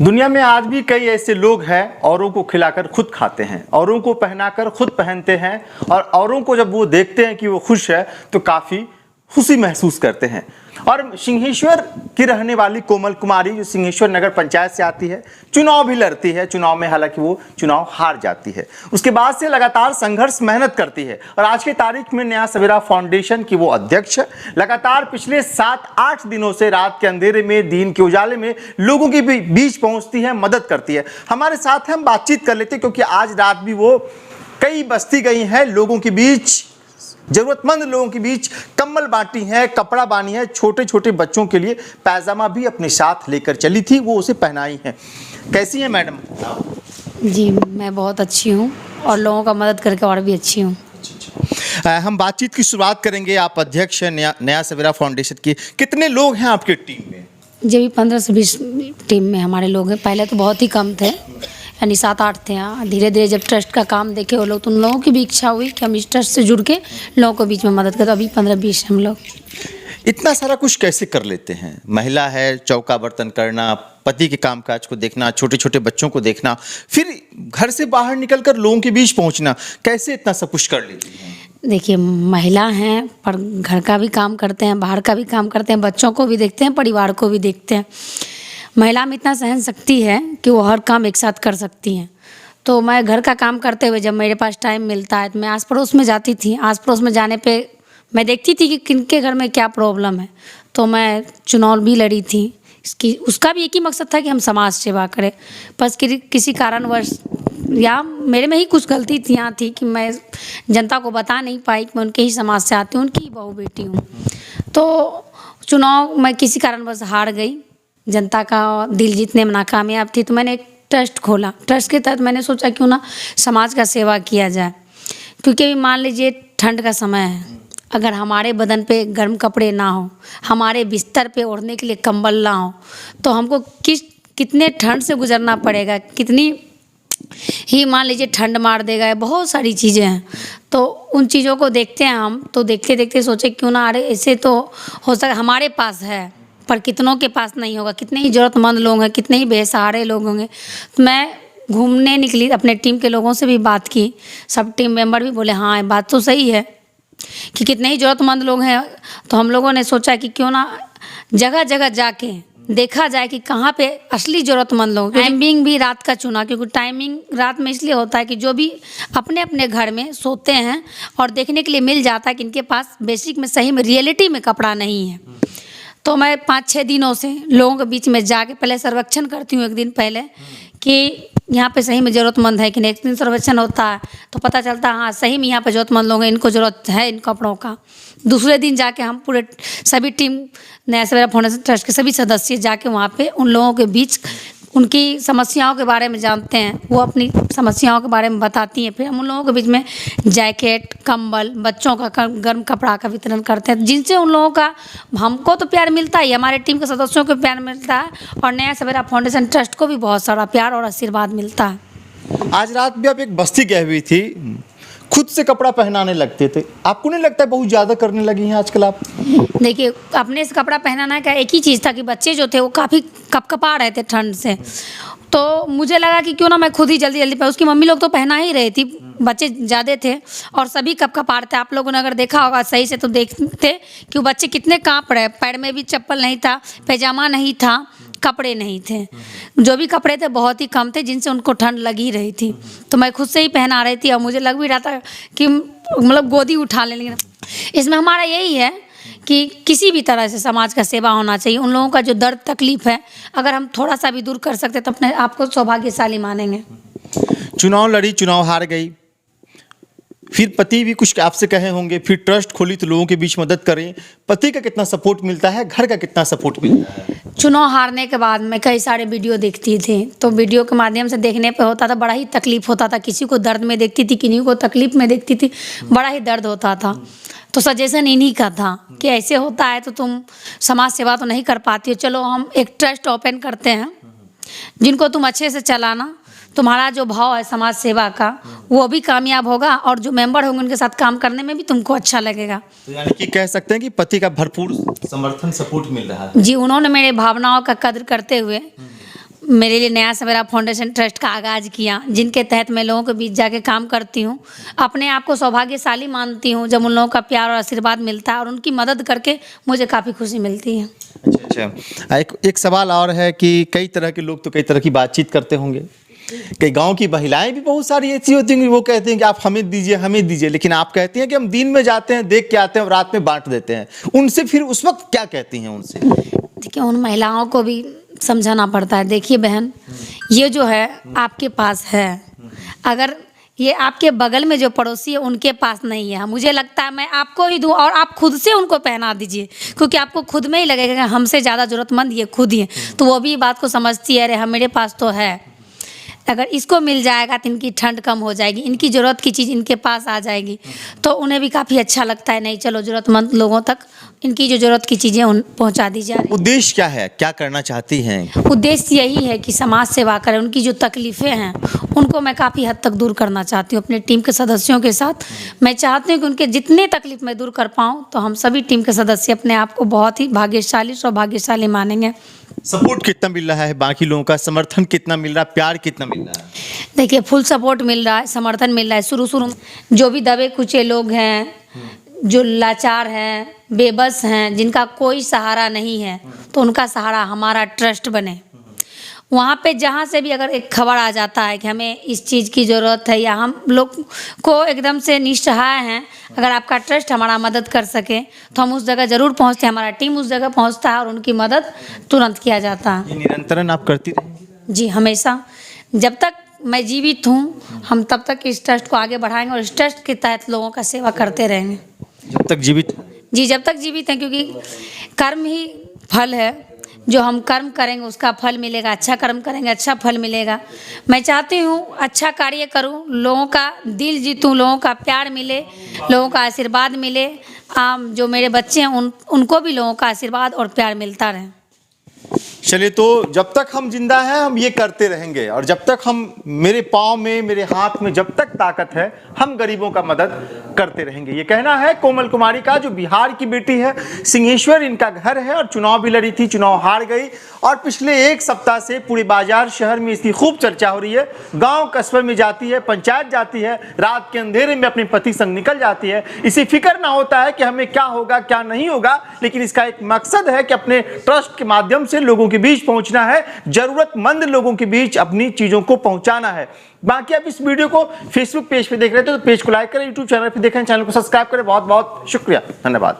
दुनिया में आज भी कई ऐसे लोग हैं औरों को खिलाकर खुद खाते हैं, औरों को पहनाकर खुद पहनते हैं और औरों को जब वो देखते हैं कि वो खुश है तो काफ़ी खुशी महसूस करते हैं। और सिंहेश्वर की रहने वाली कोमल कुमारी जो सिंहेश्वर नगर पंचायत से आती है, चुनाव भी लड़ती है। चुनाव में हालांकि वो चुनाव हार जाती है, उसके बाद से लगातार संघर्ष मेहनत करती है और आज की तारीख में नया सवेरा फाउंडेशन की वो अध्यक्ष लगातार पिछले 7-8 दिनों से रात के अंधेरे में, दिन के उजाले में लोगों के बीच पहुंचती है, मदद करती है। हमारे साथ हम बातचीत कर लेते हैं क्योंकि आज रात भी वो कई बस्ती गई हैं, लोगों के बीच, जरूरतमंद लोगों के बीच कंबल बांटी है, कपड़ा बानी है, छोटे छोटे बच्चों के लिए पैजामा भी अपने साथ लेकर चली थी, वो उसे पहनाई है। कैसी हैं मैडम? जी मैं बहुत अच्छी हूँ और लोगों का मदद करके और भी अच्छी हूँ। हम बातचीत की शुरुआत करेंगे। आप अध्यक्ष हैं नया सवेरा फाउंडेशन की, कितने लोग हैं आपके टीम में? जी भी 15 से 20 टीम में हमारे लोग हैं। पहले तो बहुत ही कम थे, यानी 7-8 थे। हाँ, धीरे धीरे जब ट्रस्ट का काम देखे वो लोग तो उन लोगों की भी इच्छा हुई कि हम इस ट्रस्ट से जुड़ के लोगों को बीच में मदद करें। तो अभी 15-20 हम लोग। इतना सारा कुछ कैसे कर लेते हैं? महिला है, चौका बर्तन करना, पति के कामकाज को देखना, छोटे छोटे बच्चों को देखना, फिर घर से बाहर निकलकर लोगों के बीच पहुंचना, कैसे इतना सब कुछ कर लेती हैं? देखिए महिला हैं पर घर का भी काम करते हैं, बाहर का भी काम करते हैं, बच्चों को भी देखते हैं, परिवार को भी देखते हैं। महिला में इतना सहन शक्ति है कि वो हर काम एक साथ कर सकती हैं। तो मैं घर का काम करते हुए जब मेरे पास टाइम मिलता है तो मैं आस पड़ोस में जाती थी। आस पड़ोस में जाने पे मैं देखती थी कि किनके घर में क्या प्रॉब्लम है। तो मैं चुनाव भी लड़ी थी। उसका भी एक ही मकसद था कि हम समाज सेवा करें। बस किसी कारणवश या मेरे में ही कुछ गलती यहाँ थी कि मैं जनता को बता नहीं पाई कि मैं उनके ही समाज से आती हूँ, उनकी ही बहू बेटी हूँ। तो चुनाव मैं किसी कारणवश हार गई, जनता का दिल जीतने में नाकामयाब थी। तो मैंने एक ट्रस्ट खोला। ट्रस्ट के तहत मैंने सोचा क्यों ना समाज का सेवा किया जाए, क्योंकि मान लीजिए ठंड का समय है, अगर हमारे बदन पे गर्म कपड़े ना हो, हमारे बिस्तर पे ओढ़ने के लिए कंबल ना हो, तो हमको कितने ठंड से गुजरना पड़ेगा, कितनी ही मान लीजिए ठंड मार देगा। बहुत सारी चीज़ें हैं। तो उन चीज़ों को देखते हैं हम, तो देखते देखते सोचे क्यों ना, अरे ऐसे तो हो सके हमारे पास है पर कितनों के पास नहीं होगा, कितने ही ज़रूरतमंद लोग हैं, कितने ही बेसहारे लोग होंगे। तो मैं घूमने निकली, अपने टीम के लोगों से भी बात की, सब टीम मेंबर भी बोले हाँ बात तो सही है कि कितने ही ज़रूरतमंद लोग हैं। तो हम लोगों ने सोचा कि क्यों ना जगह जगह जाके देखा जाए कि कहाँ पे असली ज़रूरतमंद लोग। टाइमिंग भी रात का चुना, क्योंकि टाइमिंग रात में इसलिए होता है कि जो भी अपने अपने घर में सोते हैं और देखने के लिए मिल जाता है कि इनके पास बेसिक में सही में रियलिटी में कपड़ा नहीं है। तो मैं 5-6 दिनों से लोगों के बीच में जाके पहले सर्वेक्षण करती हूँ, एक दिन पहले कि यहाँ पे सही में ज़रूरतमंद है कि नहीं। एक दिन सर्वेक्षण होता है तो पता चलता है हाँ सही में यहाँ पे ज़रूरतमंद लोग हैं, इनको ज़रूरत है इन कपड़ों का। दूसरे दिन जाके हम पूरे सभी टीम नया सवेरा फाउंडेशन ट्रस्ट के सभी सदस्य जाके वहाँ पे उन लोगों के बीच उनकी समस्याओं के बारे में जानते हैं, वो अपनी समस्याओं के बारे में बताती हैं। फिर हम उन लोगों के बीच में जैकेट, कंबल, बच्चों का गर्म कपड़ा का वितरण करते हैं, जिनसे उन लोगों का हमको तो प्यार मिलता है, हमारे टीम के सदस्यों को प्यार मिलता है और नया सवेरा फाउंडेशन ट्रस्ट को भी बहुत सारा प्यार और आशीर्वाद मिलता है। आज रात भी आप एक बस्ती गए हुई थी, खुद से कपड़ा पहनाने लगते थे, आपको नहीं लगता है बहुत ज़्यादा करने लगी हैं आजकल आप? देखिए अपने से कपड़ा पहनाना का एक ही चीज़ था कि बच्चे जो थे वो काफ़ी कपकपा रहे थे ठंड से। तो मुझे लगा कि क्यों ना मैं खुद ही जल्दी जल्दी पहन। उसकी मम्मी लोग तो पहना ही रही थी, बच्चे ज़्यादा थे और सभी कपकपा रहे थे। आप लोगों ने अगर देखा होगा सही से तो देखते कि वो बच्चे कितने काँप रहे, पैर में भी चप्पल नहीं था, पैजामा नहीं था, कपड़े नहीं थे, जो भी कपड़े थे बहुत ही कम थे जिनसे उनको ठंड लगी रही थी। तो मैं खुद से ही पहना रही थी और मुझे लग भी रहा था कि मतलब गोदी उठा लें। लेकिन इसमें हमारा यही है कि किसी भी तरह से समाज का सेवा होना चाहिए। उन लोगों का जो दर्द तकलीफ है अगर हम थोड़ा सा भी दूर कर सकते तो अपने आप को सौभाग्यशाली मानेंगे। चुनाव लड़ी, चुनाव हार गई, फिर पति भी कुछ आपसे कहे होंगे, फिर ट्रस्ट खोली तो लोगों के बीच मदद करें। पति का कितना सपोर्ट मिलता है, घर का कितना सपोर्ट मिलता है? चुनाव हारने के बाद मैं कई सारे वीडियो देखती थी, तो वीडियो के माध्यम से देखने पे होता था बड़ा ही तकलीफ होता था। किसी को दर्द में देखती थी, किन्हीं को तकलीफ में देखती थी, बड़ा ही दर्द होता था। तो सजेशन इन्हीं का था कि ऐसे होता है तो तुम समाज सेवा तो नहीं कर पाती हो, चलो हम एक ट्रस्ट ओपन करते हैं जिनको तुम अच्छे से चलाना, तुम्हारा जो भाव है समाज सेवा का वो भी कामयाब होगा और जो मेंबर होंगे उनके साथ काम करने में भी तुमको अच्छा लगेगा। तो यानी कि कह सकते हैं कि पति का भरपूर समर्थन, सपोर्ट मिल रहा है। जी, उन्होंने मेरे भावनाओं का कद्र करते हुए मेरे लिए नया सवेरा फाउंडेशन ट्रस्ट का आगाज़ किया, जिनके तहत मैं लोगों के बीच जाके काम करती हूँ। अपने आप को सौभाग्यशाली मानती हूँ जब उन लोगों का प्यार और आशीर्वाद मिलता है, और उनकी मदद करके मुझे काफ़ी खुशी मिलती है। अच्छा, एक सवाल और है कि कई तरह के लोग तो कई तरह की बातचीत करते होंगे। कई गांव की महिलाएं भी बहुत सारी ऐसी होती हैं कि वो कहती हैं कि आप हमें दीजिए, लेकिन आप कहती हैं कि हम दिन में जाते हैं, देख के आते हैं और रात में बांट देते हैं। उनसे फिर उस वक्त क्या कहती हैं उनसे? देखिए, उन महिलाओं को भी समझाना पड़ता है। देखिए बहन, ये जो है आपके पास है, अगर ये आपके बगल में जो पड़ोसी है उनके पास नहीं है, मुझे लगता है मैं आपको ही दूं, और आप खुद से उनको पहना दीजिए, क्योंकि आपको खुद में ही लगेगा कि हमसे ज़्यादा ज़रूरतमंद ये खुद ही है। तो वो भी बात को समझती है, अरे हम मेरे पास तो है, अगर इसको मिल जाएगा तो इनकी ठंड कम हो जाएगी, इनकी ज़रूरत की चीज़ इनके पास आ जाएगी, तो उन्हें भी काफ़ी अच्छा लगता है। नहीं, चलो ज़रूरतमंद लोगों तक इनकी जो ज़रूरत की चीज़ें उन पहुंचा दी जाए। उद्देश्य क्या है, क्या करना चाहती हैं? उद्देश्य यही है कि समाज सेवा करें, उनकी जो तकलीफ़ें हैं उनको मैं काफ़ी हद तक दूर करना चाहती हूँ अपने टीम के सदस्यों के साथ। मैं चाहती हूँ कि उनके जितने तकलीफ़ मैं दूर कर पाऊँ, तो हम सभी टीम के सदस्य अपने आप को बहुत ही भाग्यशाली, सौभाग्यशाली मानेंगे। सपोर्ट कितना मिल रहा है बाकी लोगों का, समर्थन कितना मिल रहा है, प्यार कितना मिल रहा है? देखिए, फुल सपोर्ट मिल रहा है, समर्थन मिल रहा है। शुरू में जो भी दबे कुचे लोग हैं, जो लाचार हैं, बेबस हैं, जिनका कोई सहारा नहीं है, तो उनका सहारा हमारा ट्रस्ट बने। वहाँ पे जहाँ से भी अगर एक खबर आ जाता है कि हमें इस चीज़ की ज़रूरत है, या हम लोग को एकदम से निस्सहाय हैं, अगर आपका ट्रस्ट हमारा मदद कर सके तो हम उस जगह ज़रूर पहुँचते हैं, हमारा टीम उस जगह पहुँचता है और उनकी मदद तुरंत किया जाता है। ये निरंतरन आप करती रहेंगी? जी, हमेशा, जब तक मैं जीवित हूँ हम तब तक इस ट्रस्ट को आगे बढ़ाएंगे और इस ट्रस्ट के तहत लोगों का सेवा करते रहेंगे। जब तक जीवित? जी, जब तक जीवित हैं, क्योंकि कर्म ही फल है। जो हम कर्म करेंगे उसका फल मिलेगा, अच्छा कर्म करेंगे अच्छा फल मिलेगा। मैं चाहती हूँ अच्छा कार्य करूँ, लोगों का दिल जीतूँ, लोगों का प्यार मिले, लोगों का आशीर्वाद मिले। जो मेरे बच्चे हैं उनको भी लोगों का आशीर्वाद और प्यार मिलता रहे। चलिए, तो जब तक हम जिंदा हैं हम ये करते रहेंगे, और जब तक हम, मेरे पाँव में, मेरे हाथ में जब तक ताकत है, हम गरीबों का मदद करते रहेंगे। ये कहना है कोमल कुमारी का, जो बिहार की बेटी है, सिंहेश्वर इनका घर है, और चुनाव भी लड़ी थी, चुनाव हार गई, और पिछले एक सप्ताह से पूरे बाजार शहर में इसकी खूब चर्चा हो रही है। गांव कस्बे में जाती है, पंचायत जाती है, रात के अंधेरे में अपने पति संग निकल जाती है। इसे फिक्र ना होता है कि हमें क्या होगा क्या नहीं होगा, लेकिन इसका एक मकसद है कि अपने ट्रस्ट के माध्यम से लोगों के बीच पहुंचना है, जरूरतमंद लोगों के बीच अपनी चीजों को पहुंचाना है। बाकी आप इस वीडियो को फेसबुक पेज पे देख रहे थे तो पेज को लाइक करें, यूट्यूब चैनल पे देखें, चैनल को सब्सक्राइब करें। बहुत बहुत शुक्रिया, धन्यवाद।